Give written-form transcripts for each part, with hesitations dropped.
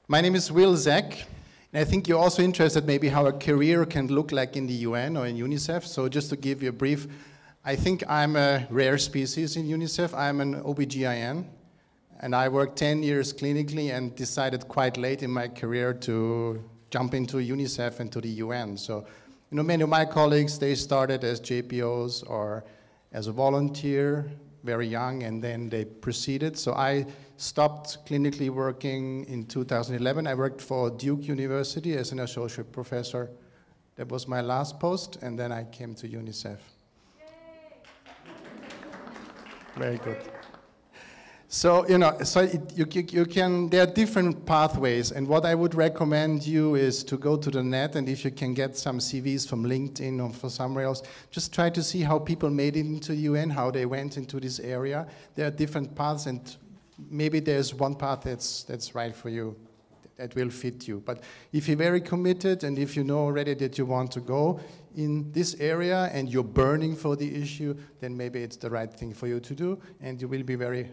My name is Zeck, and I think you're also interested maybe how a career can look like in the UN or in UNICEF. So just to give you a brief, I think I'm a rare species in UNICEF. I'm an OBGYN, and I worked 10 years clinically and decided quite late in my career to jump into UNICEF and to the UN. So, you know, many of my colleagues, they started as JPOs or as a volunteer, very young, and then they proceeded. So I stopped clinically working in 2011. I worked for Duke University as an associate professor. That was my last post, and then I came to UNICEF. Very good. So, you know, you can, there are different pathways, and what I would recommend you is to go to the net, and if you can get some CVs from LinkedIn or from somewhere else, just try to see how people made it into UN, how they went into this area. There are different paths, and maybe there's one path that's right for you, that will fit you. But if you're very committed, and if you know already that you want to go in this area, and you're burning for the issue, then maybe it's the right thing for you to do, and you will be very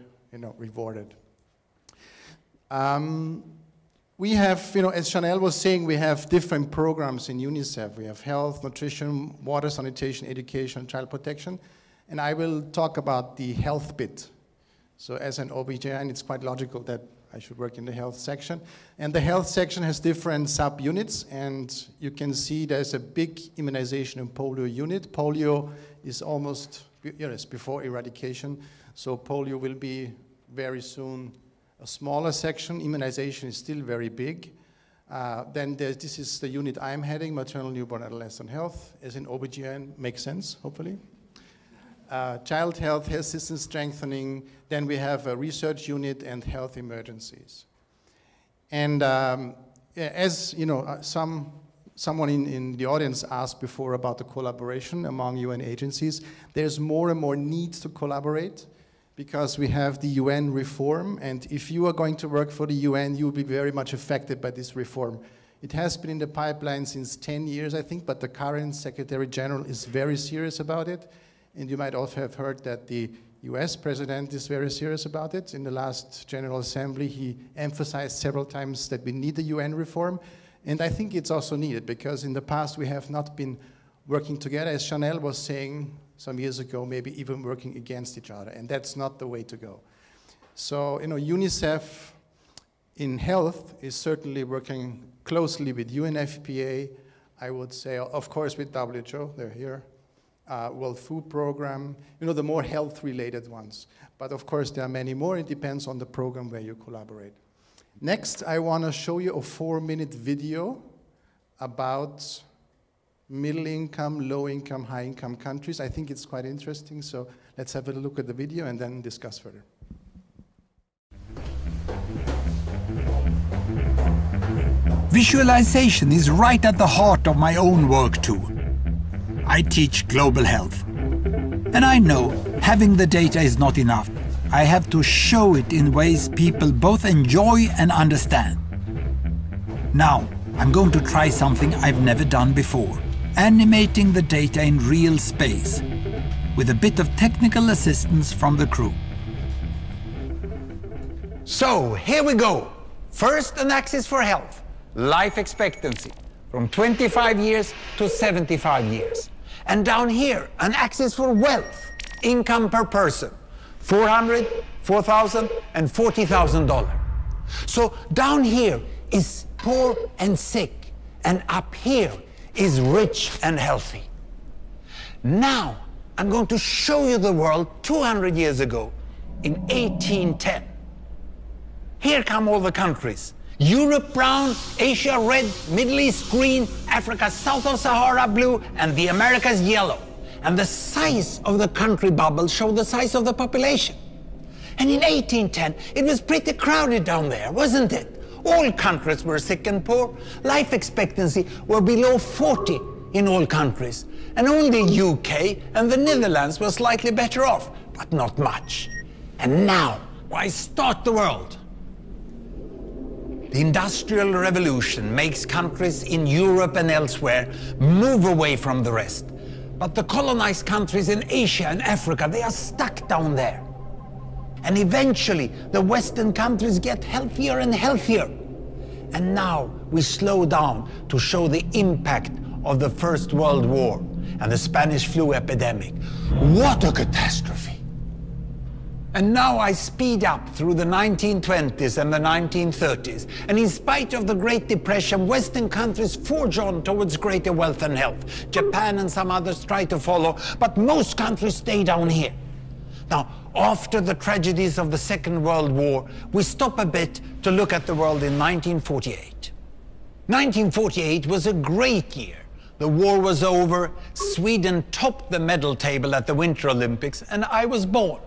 rewarded. We have, as Chanel was saying, we have different programs in UNICEF. We have health, nutrition, water, sanitation, education, child protection. And I will talk about the health bit. So as an OBGYN, it's quite logical that I should work in the health section. And the health section has different subunits, and you can see there's a big immunization and polio unit. Polio is almost, it's before eradication. So polio will be very soon a smaller section. Immunization is still very big. Then this is the unit I'm heading, maternal, newborn, adolescent health. As in OBGYN, makes sense, hopefully. Child health, health system strengthening. Then we have a research unit and health emergencies. And as you know, someone in the audience asked before about the collaboration among UN agencies. There's more and more need to collaborate because we have the UN reform, and if you are going to work for the UN, you will be very much affected by this reform. It has been in the pipeline since 10 years, I think, but the current Secretary General is very serious about it, and you might also have heard that the US President is very serious about it. In the last General Assembly, he emphasized several times that we need the UN reform. And I think it's also needed because in the past we have not been working together, as Chanel was saying some years ago, maybe even working against each other, and that's not the way to go. So, UNICEF in health is certainly working closely with UNFPA, I would say, of course with WHO, they're here, World Food Program, the more health-related ones. But of course there are many more, it depends on the program where you collaborate. Next, I want to show you a 4-minute video about middle-income, low-income, high-income countries. I think it's quite interesting, so let's have a look at the video and then discuss further. Visualization is right at the heart of my own work too. I teach global health. And I know having the data is not enough. I have to show it in ways people both enjoy and understand. Now, I'm going to try something I've never done before. Animating the data in real space, with a bit of technical assistance from the crew. So, here we go. First, an axis for health, life expectancy, from 25 years to 75 years. And down here, an axis for wealth, income per person, $400,000, $4,000, and $40,000. So down here is poor and sick, and up here is rich and healthy. Now, I'm going to show you the world 200 years ago, in 1810. Here come all the countries. Europe brown, Asia red, Middle East green, Africa south of Sahara blue, and the Americas yellow. And the size of the country bubbles show the size of the population. And in 1810, it was pretty crowded down there, wasn't it? All countries were sick and poor. Life expectancy were below 40 in all countries. And only UK and the Netherlands were slightly better off, but not much. And now, why start the world? The Industrial Revolution makes countries in Europe and elsewhere move away from the rest. But the colonized countries in Asia and Africa, they are stuck down there. And eventually, the Western countries get healthier and healthier. And now we slow down to show the impact of the First World War and the Spanish flu epidemic. What a catastrophe! And now I speed up through the 1920s and the 1930s. And in spite of the Great Depression, Western countries forge on towards greater wealth and health. Japan and some others try to follow, but most countries stay down here. Now, after the tragedies of the Second World War, we stop a bit to look at the world in 1948. 1948 was a great year. The war was over, Sweden topped the medal table at the Winter Olympics, and I was born.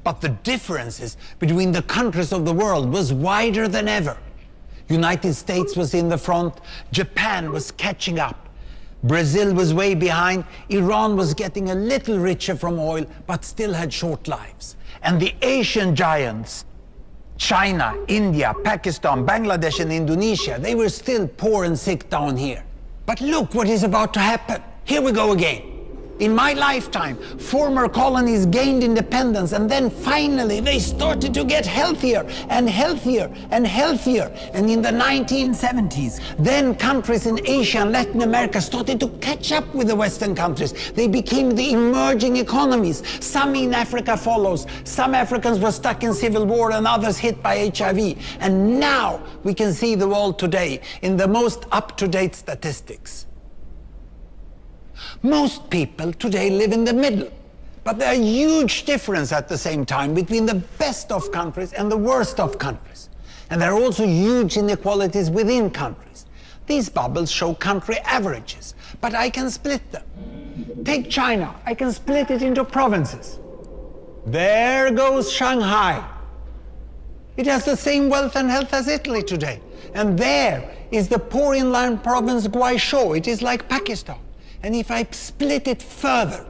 But the differences between the countries of the world was wider than ever. United States was in the front, Japan was catching up. Brazil was way behind, Iran was getting a little richer from oil, but still had short lives. And the Asian giants, China, India, Pakistan, Bangladesh and Indonesia, they were still poor and sick down here. But look what is about to happen. Here we go again. In my lifetime, former colonies gained independence, and then finally they started to get healthier and healthier and healthier. And in the 1970s, then countries in Asia and Latin America started to catch up with the Western countries. They became the emerging economies. Some in Africa follows. Some Africans were stuck in civil war and others hit by HIV. And now we can see the world today in the most up-to-date statistics. Most people today live in the middle, but there are huge differences at the same time between the best of countries and the worst of countries. And there are also huge inequalities within countries. These bubbles show country averages, but I can split them. Take China, I can split it into provinces. There goes Shanghai. It has the same wealth and health as Italy today. And there is the poor inland province Guizhou. It is like Pakistan. And if I split it further,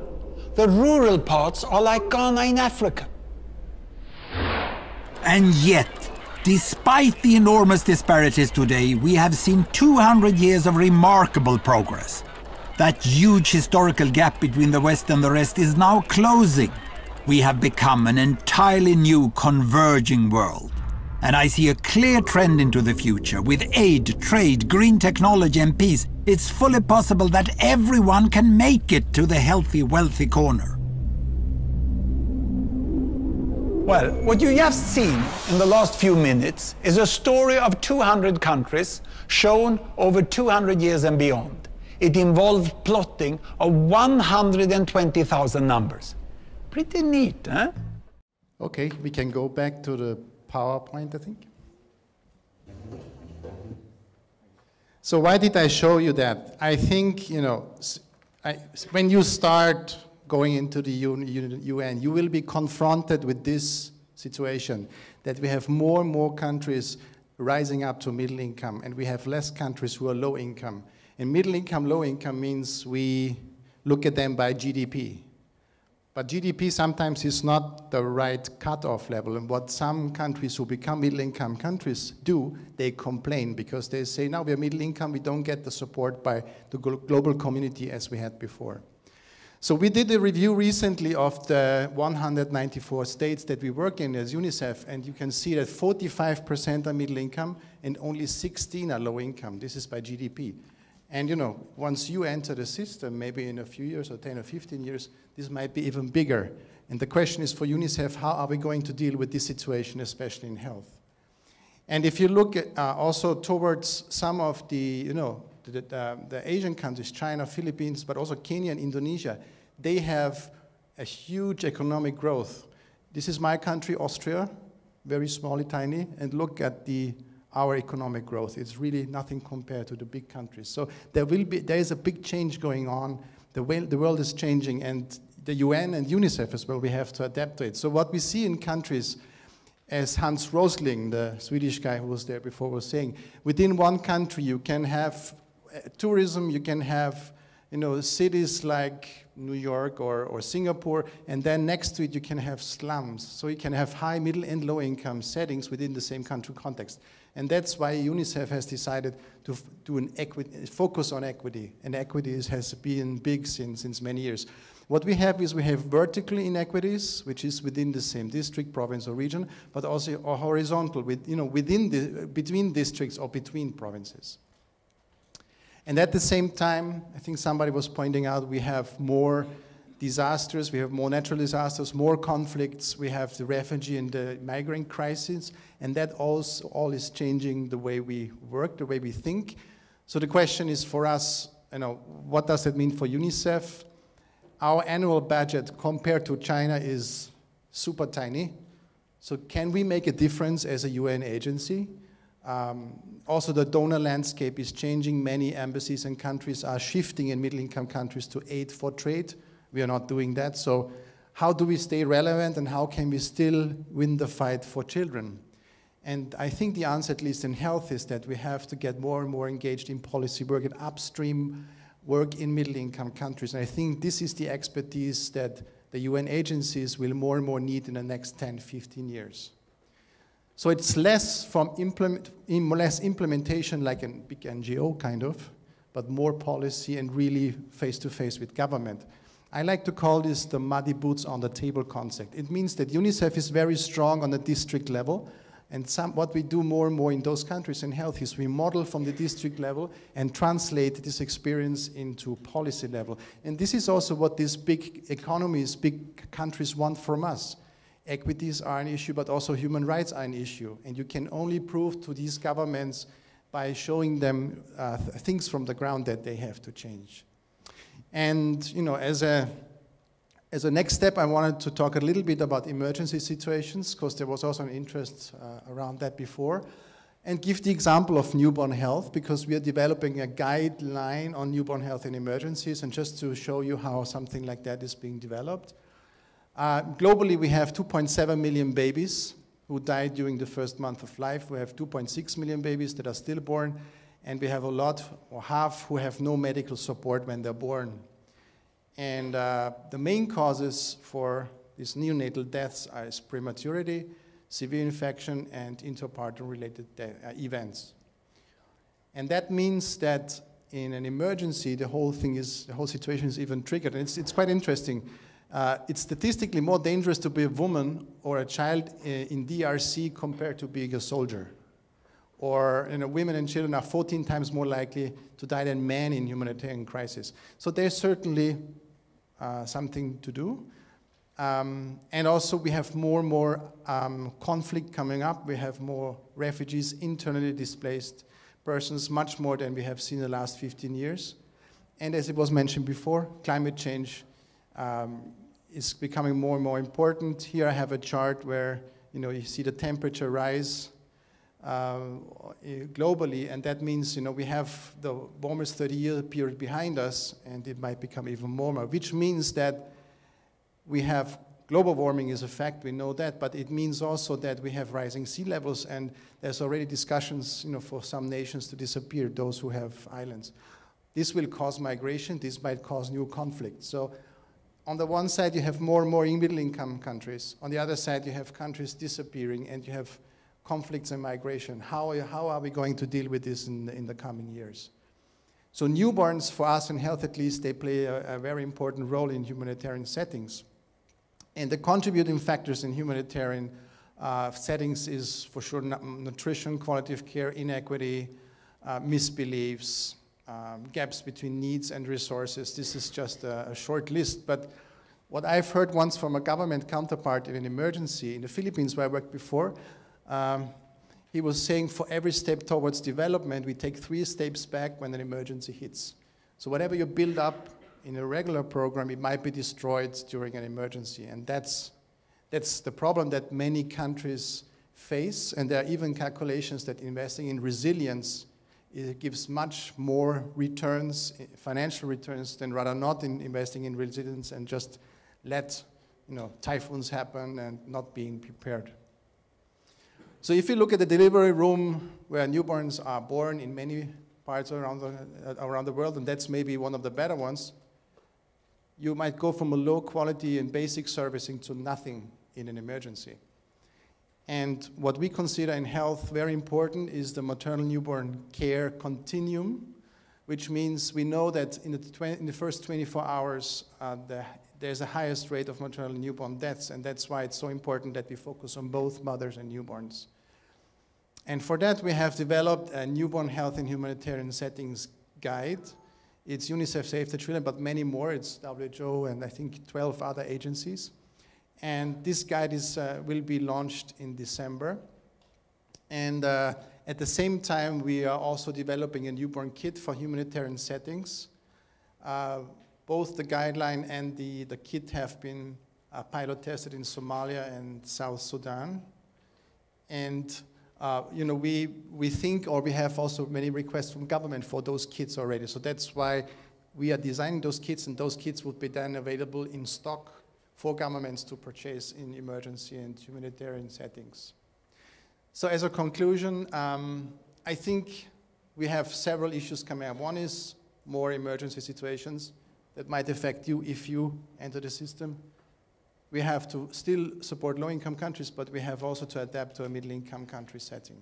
the rural parts are like Ghana in Africa. And yet, despite the enormous disparities today, we have seen 200 years of remarkable progress. That huge historical gap between the West and the rest is now closing. We have become an entirely new converging world. And I see a clear trend into the future. With aid, trade, green technology and peace, it's fully possible that everyone can make it to the healthy, wealthy corner. Well, what you just seen in the last few minutes is a story of 200 countries shown over 200 years and beyond. It involved plotting of 120,000 numbers. Pretty neat, huh? Okay, we can go back to the PowerPoint, I think. So why did I show you that? I think, you know, when you start going into the UN, you will be confronted with this situation, that we have more and more countries rising up to middle income, and we have less countries who are low income. And middle income, low income means we look at them by GDP. But GDP sometimes is not the right cutoff level, and what some countries who become middle-income countries do, they complain because they say, now we're middle-income, we don't get the support by the global community as we had before. So we did a review recently of the 194 states that we work in as UNICEF, and you can see that 45% are middle-income and only 16 are low-income. This is by GDP. And you know, once you enter the system, maybe in a few years or 10 or 15 years, this might be even bigger. And the question is for UNICEF, how are we going to deal with this situation, especially in health? And if you look at, also towards some of the, you know, the Asian countries, China, Philippines, but also Kenya and Indonesia, they have a huge economic growth. This is my country, Austria, very small, tiny, and look at our economic growth. It's really nothing compared to the big countries. So there is a big change going on. The world is changing, and the UN and UNICEF as well, we have to adapt to it. So what we see in countries, as Hans Rosling, the Swedish guy who was there before, was saying, within one country you can have tourism, you can have, you know, cities like New York or Singapore, and then next to it you can have slums. So you can have high, middle, and low income settings within the same country context. And that's why UNICEF has decided to do focus on equity, and equity has been big since many years. What we have is we have vertical inequities, which is within the same district, province, or region, but also horizontal, between districts or between provinces. And at the same time, I think somebody was pointing out, we have more disasters, we have more natural disasters, more conflicts, we have the refugee and the migrant crisis, and that also all is changing the way we work, the way we think. So the question is for us, what does that mean for UNICEF? Our annual budget compared to China is super tiny. So can we make a difference as a UN agency? Also, the donor landscape is changing. Many embassies and countries are shifting in middle-income countries to aid for trade. We are not doing that. So how do we stay relevant, and how can we still win the fight for children? And I think the answer, at least in health, is that we have to get more and more engaged in policy work and upstream work in middle-income countries. And I think this is the expertise that the UN agencies will more and more need in the next 10, 15 years. So it's less implementation like a big NGO kind of, but more policy and really face-to-face with government. I like to call this the muddy boots on the table concept. It means that UNICEF is very strong on the district level, and what we do more and more in those countries in health is we model from the district level and translate this experience into policy level. And this is also what these big economies, big countries want from us. Equities are an issue, but also human rights are an issue. And you can only prove to these governments by showing them things from the ground that they have to change. And as a next step, I wanted to talk a little bit about emergency situations, because there was also an interest around that before, and give the example of newborn health, because we are developing a guideline on newborn health in emergencies, and just to show you how something like that is being developed. Globally, we have 2.7 million babies who died during the first month of life. We have 2.6 million babies that are stillborn, and we have a lot, or half, who have no medical support when they're born. And the main causes for these neonatal deaths are prematurity, severe infection, and interpartum-related events. And that means that in an emergency, the whole situation is even triggered. And it's quite interesting. It's statistically more dangerous to be a woman or a child in DRC compared to being a soldier. Or women and children are 14 times more likely to die than men in humanitarian crisis. So there's certainly something to do. And also we have more and more conflict coming up. We have more refugees, internally displaced persons, much more than we have seen in the last 15 years. And as it was mentioned before, climate change is becoming more and more important. Here I have a chart where you see the temperature rise globally, and that means we have the warmest 30-year period behind us, and it might become even warmer, which means that we have global warming is a fact, we know that, but it means also that we have rising sea levels, and there's already discussions for some nations to disappear, those who have islands. This will cause migration, this might cause new conflicts. So on the one side you have more and more middle-income countries, on the other side you have countries disappearing, and you have conflicts and migration. How are we going to deal with this in the coming years? So newborns, for us in health at least, they play a very important role in humanitarian settings. And the contributing factors in humanitarian settings is for sure nutrition, quality of care, inequity, misbeliefs, gaps between needs and resources. This is just a short list, but what I've heard once from a government counterpart in an emergency in the Philippines where I worked before, he was saying for every step towards development, we take 3 steps back when an emergency hits. So whatever you build up in a regular program, it might be destroyed during an emergency. And that's the problem that many countries face. And there are even calculations that investing in resilience gives much more returns, financial returns, than rather not in investing in resilience and just let typhoons happen and not being prepared. So if you look at the delivery room where newborns are born in many parts around the world, and that's maybe one of the better ones, you might go from a low quality and basic servicing to nothing in an emergency. And what we consider in health very important is the maternal newborn care continuum, which means we know that in the first 24 hours, there's the highest rate of maternal and newborn deaths, and that's why it's so important that we focus on both mothers and newborns. And for that, we have developed a newborn health in humanitarian settings guide. It's UNICEF Save the Children, but many more. It's WHO and I think 12 other agencies. And this guide will be launched in December. And at the same time, we are also developing a newborn kit for humanitarian settings. Both the guideline and the kit have been pilot tested in Somalia and South Sudan. And we think, or we have also many requests from government for those kits already. So that's why we are designing those kits, and those kits would be then available in stock for governments to purchase in emergency and humanitarian settings. So as a conclusion, I think we have several issues coming up. One is more emergency situations that might affect you if you enter the system. We have to still support low-income countries, but we have also to adapt to a middle-income country setting.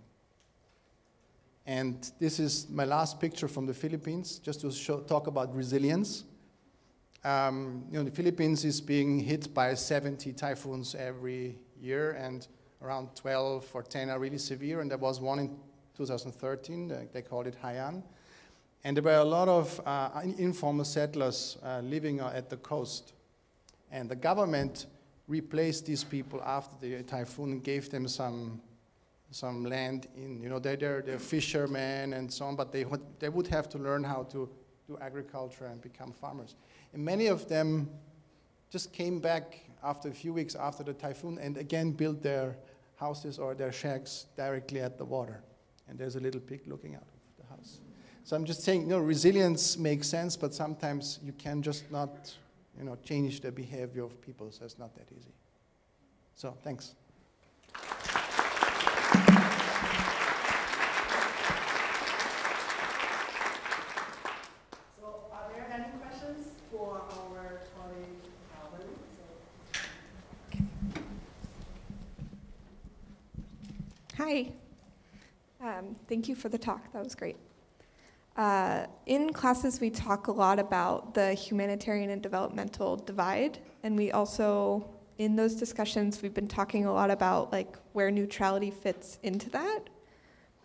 And this is my last picture from the Philippines, just to talk about resilience. The Philippines is being hit by 70 typhoons every year, and around 12 or 10 are really severe, and there was one in 2013, they called it Haiyan. And there were a lot of informal settlers living at the coast. And the government replaced these people after the typhoon and gave them some land in, they're fishermen and so on, but they would have to learn how to do agriculture and become farmers. And many of them just came back after a few weeks after the typhoon and again built their houses or their shacks directly at the water. And there's a little pig looking out of the house. So I'm just saying, resilience makes sense, but sometimes you can just not, change the behavior of people, so it's not that easy. So, thanks. So, are there any questions for our colleague, Hi. Thank you for the talk. That was great. In classes, we talk a lot about the humanitarian and developmental divide, and we also, in those discussions, we've been talking a lot about where neutrality fits into that.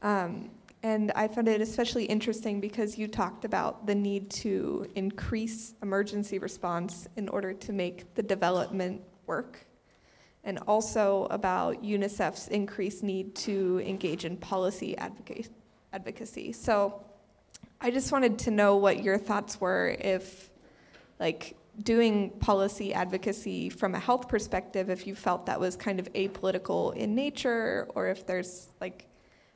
And I found it especially interesting because you talked about the need to increase emergency response in order to make the development work, and also about UNICEF's increased need to engage in policy advocacy. So I just wanted to know what your thoughts were if, doing policy advocacy from a health perspective, if you felt that was kind of apolitical in nature, or if there's,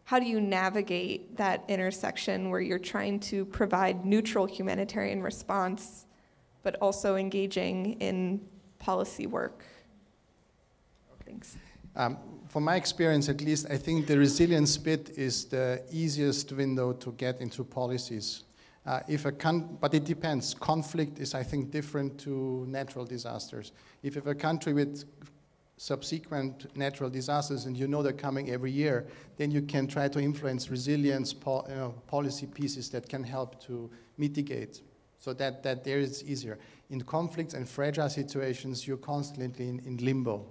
how do you navigate that intersection where you're trying to provide neutral humanitarian response, but also engaging in policy work? Thanks. From my experience, at least, I think the resilience bit is the easiest window to get into policies. But it depends. Conflict is, I think, different to natural disasters. If you have a country with subsequent natural disasters and they're coming every year, then you can try to influence resilience policy pieces that can help to mitigate. So that there is easier. In conflicts and fragile situations, you're constantly in limbo.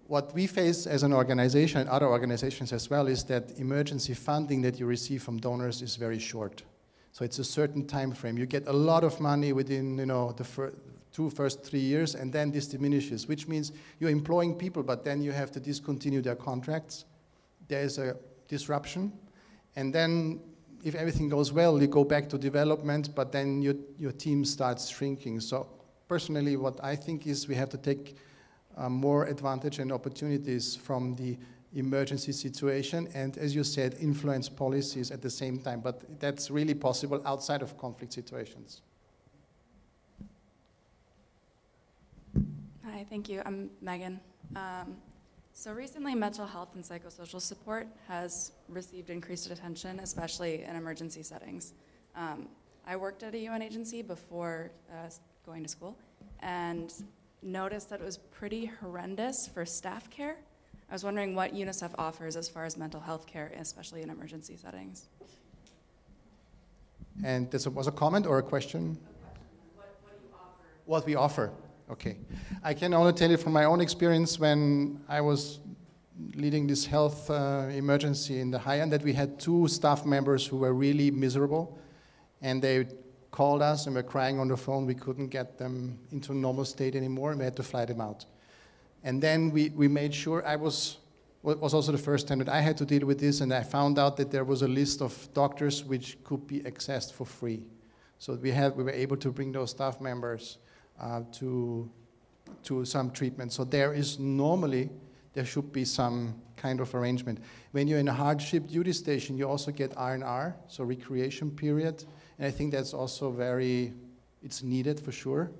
What we face as an organization, and other organizations as well, is that emergency funding that you receive from donors is very short. So it's a certain time frame. You get a lot of money within the first 3 years, and then this diminishes, which means you're employing people, but then you have to discontinue their contracts. There's a disruption. And then if everything goes well, you go back to development, but then your team starts shrinking. So personally, what I think is we have to take more advantage and opportunities from the emergency situation, and as you said, influence policies at the same time, but that's really possible outside of conflict situations. Hi, thank you. I'm Megan. So recently, mental health and psychosocial support has received increased attention, especially in emergency settings. I worked at a UN agency before going to school, and noticed that it was pretty horrendous for staff care. I was wondering what UNICEF offers as far as mental health care, especially in emergency settings. And this was a comment or a question? What do you offer? What we offer. Okay. I can only tell you from my own experience when I was leading this health emergency in the high end that we had 2 staff members who were really miserable, and they called us and were crying on the phone. We couldn't get them into a normal state anymore, and we had to fly them out. And then we made sure, it was also the first time that I had to deal with this, and I found out that there was a list of doctors which could be accessed for free. So we were able to bring those staff members to some treatment. So there should be some kind of arrangement. When you're in a hardship duty station, you also get R&R, so recreation period. And I think that's also it's needed for sure.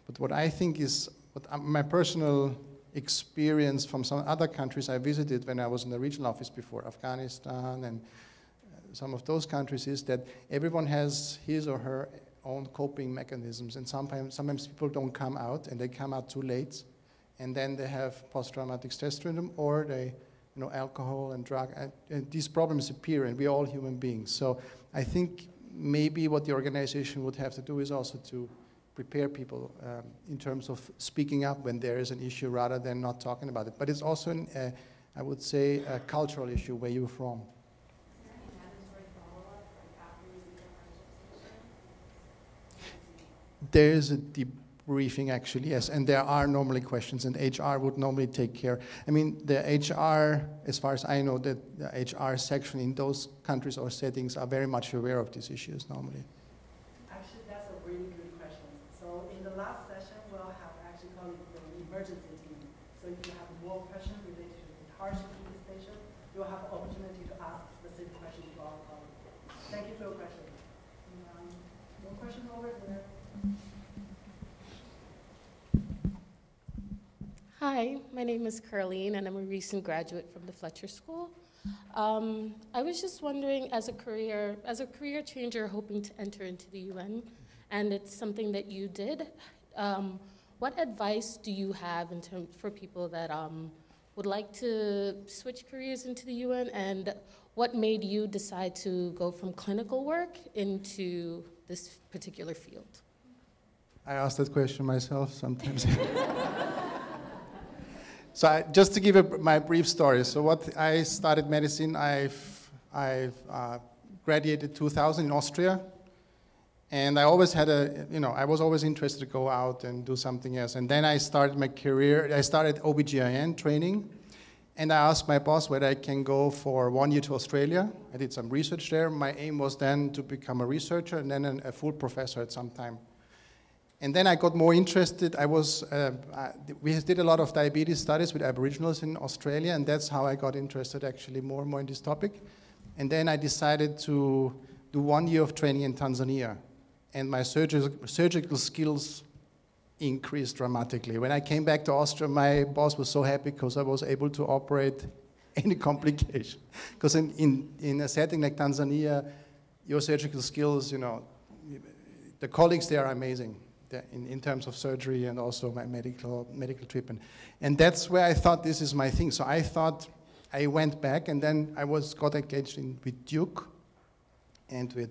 But what I think is, my personal experience from some other countries I visited when I was in the regional office before, Afghanistan and some of those countries, is that everyone has his or her own coping mechanisms, and sometimes people don't come out, and they come out too late, and then they have post-traumatic stress syndrome, or they, alcohol and drug, and these problems appear, and we're all human beings. So I think maybe what the organization would have to do is also to prepare people in terms of speaking up when there is an issue rather than not talking about it. But it's also, I would say, a cultural issue where you're from. There is a debriefing, actually, yes, and there are normally questions, and HR would normally take care. I mean, the HR, as far as I know, the HR section in those countries or settings are very much aware of these issues normally. Actually, that's a really good question. So in the last session, we'll have actually called it the emergency team. So if you have more questions related to the hardship duty station, you'll have the opportunity to ask specific questions to our colleagues. Thank you for your question. One question over there. Hi, my name is Caroline, and I'm a recent graduate from the Fletcher School. I was just wondering, as a career changer hoping to enter into the UN, and it's something that you did, what advice do you have for people that would like to switch careers into the UN, and what made you decide to go from clinical work into this particular field? I ask that question myself sometimes. So just to give my brief story. So I started medicine, I've graduated 2000 in Austria. And I always had I was always interested to go out and do something else. And then I started my career, I started OBGYN training. And I asked my boss whether I can go for 1 year to Australia. I did some research there. My aim was then to become a researcher and then a full professor at some time. And then I got more interested. We did a lot of diabetes studies with Aboriginals in Australia, and that's how I got interested actually more and more in this topic. And then I decided to do 1 year of training in Tanzania. And my surgical skills increased dramatically. When I came back to Austria, my boss was so happy because I was able to operate any complication. Because in a setting like Tanzania, your surgical skills, the colleagues there are amazing in terms of surgery and also my medical treatment. And that's where I thought this is my thing. So I thought I went back, and then I got engaged with Duke and with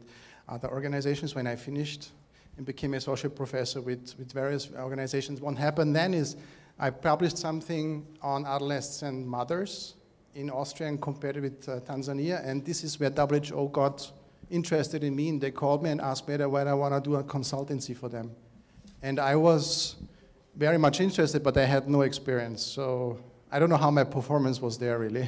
other organizations when I finished and became associate professor with various organizations. What happened then is I published something on adolescent mothers in Austria and compared it with Tanzania, and this is where WHO got interested in me, and they called me and asked me whether I want to do a consultancy for them. And I was very much interested, but I had no experience, so I don't know how my performance was there, really.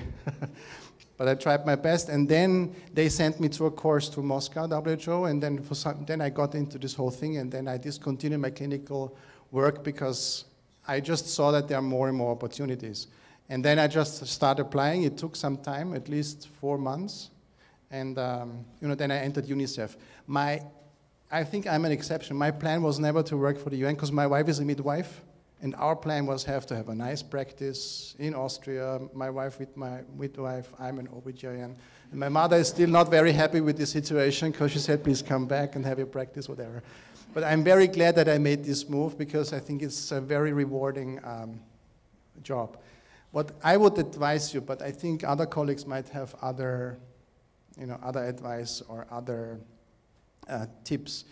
But I tried my best, and then they sent me to a course to Moscow, WHO, and then I got into this whole thing, and then I discontinued my clinical work because I just saw that there are more and more opportunities. And then I just started applying. It took some time, at least 4 months, and then I entered UNICEF. I think I'm an exception. My plan was never to work for the UN because my wife is a midwife, and our plan was to have a nice practice in Austria. My wife with my midwife, I'm an OBGYN. And my mother is still not very happy with the situation because she said, please come back and have your practice, whatever. But I'm very glad that I made this move because I think it's a very rewarding job. What I would advise you, but I think other colleagues might have other advice or other tips.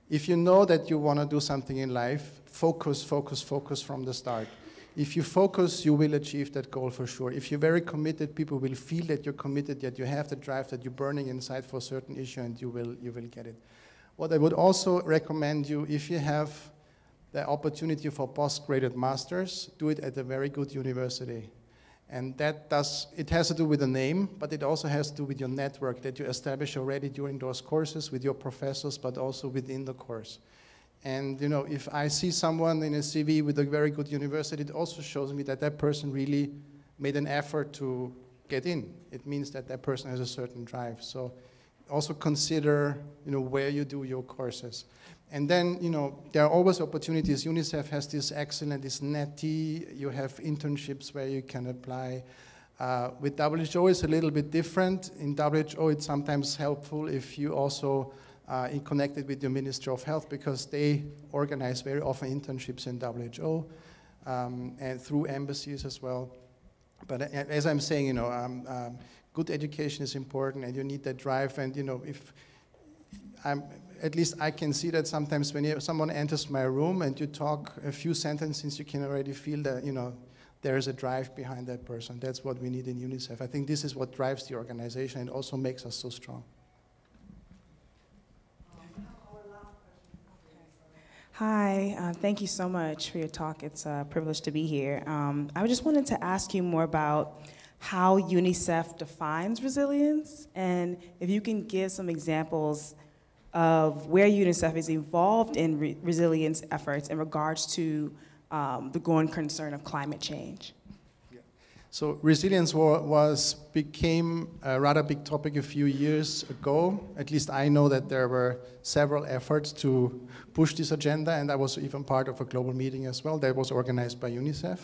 If you know that you want to do something in life, focus, focus, focus from the start. If you focus, you will achieve that goal for sure. If you're very committed, people will feel that you're committed, that you have the drive, that you're burning inside for a certain issue, and you will get it. What I would also recommend you, if you have the opportunity for postgraduate masters, do it at a very good university. And it has to do with the name, but it also has to do with your network that you establish already during those courses with your professors, but also within the course. And if I see someone in a CV with a very good university, it also shows me that that person really made an effort to get in. It means that that person has a certain drive. So also consider, where you do your courses. And then, there are always opportunities. UNICEF has this excellent, this NETI. You have internships where you can apply. With WHO, it's a little bit different. In WHO, it's sometimes helpful if you also connected with your Ministry of Health, because they organize very often internships in WHO and through embassies as well. But as I'm saying, good education is important, and you need that drive. And at least I can see that sometimes when someone enters my room and you talk a few sentences, you can already feel that there is a drive behind that person. That's what we need in UNICEF. I think this is what drives the organization and also makes us so strong. Hi, thank you so much for your talk. It's a privilege to be here. I just wanted to ask you more about how UNICEF defines resilience, and if you can give some examples of where UNICEF is involved in resilience efforts in regards to the growing concern of climate change. Yeah. So resilience became a rather big topic a few years ago. At least I know that there were several efforts to push this agenda, and I was even part of a global meeting as well that was organized by UNICEF.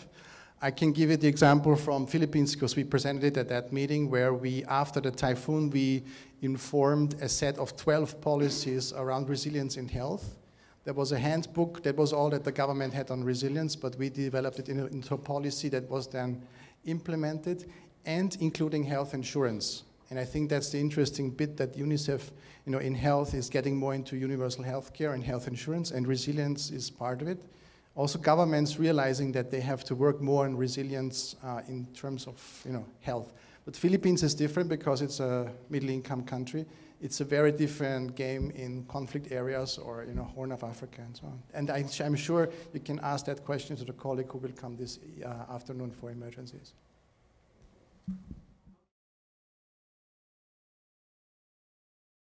I can give you the example from Philippines, because we presented it at that meeting, where after the typhoon, we informed a set of 12 policies around resilience in health. There was a handbook, that was all that the government had on resilience, but we developed it into a policy that was then implemented, and including health insurance. And I think that's the interesting bit, that UNICEF, in health is getting more into universal health care and health insurance, and resilience is part of it. Also, governments realizing that they have to work more on resilience in terms of health. But Philippines is different because it's a middle-income country. It's a very different game in conflict areas or Horn of Africa and so on. And I'm sure you can ask that question to the colleague who will come this afternoon for emergencies.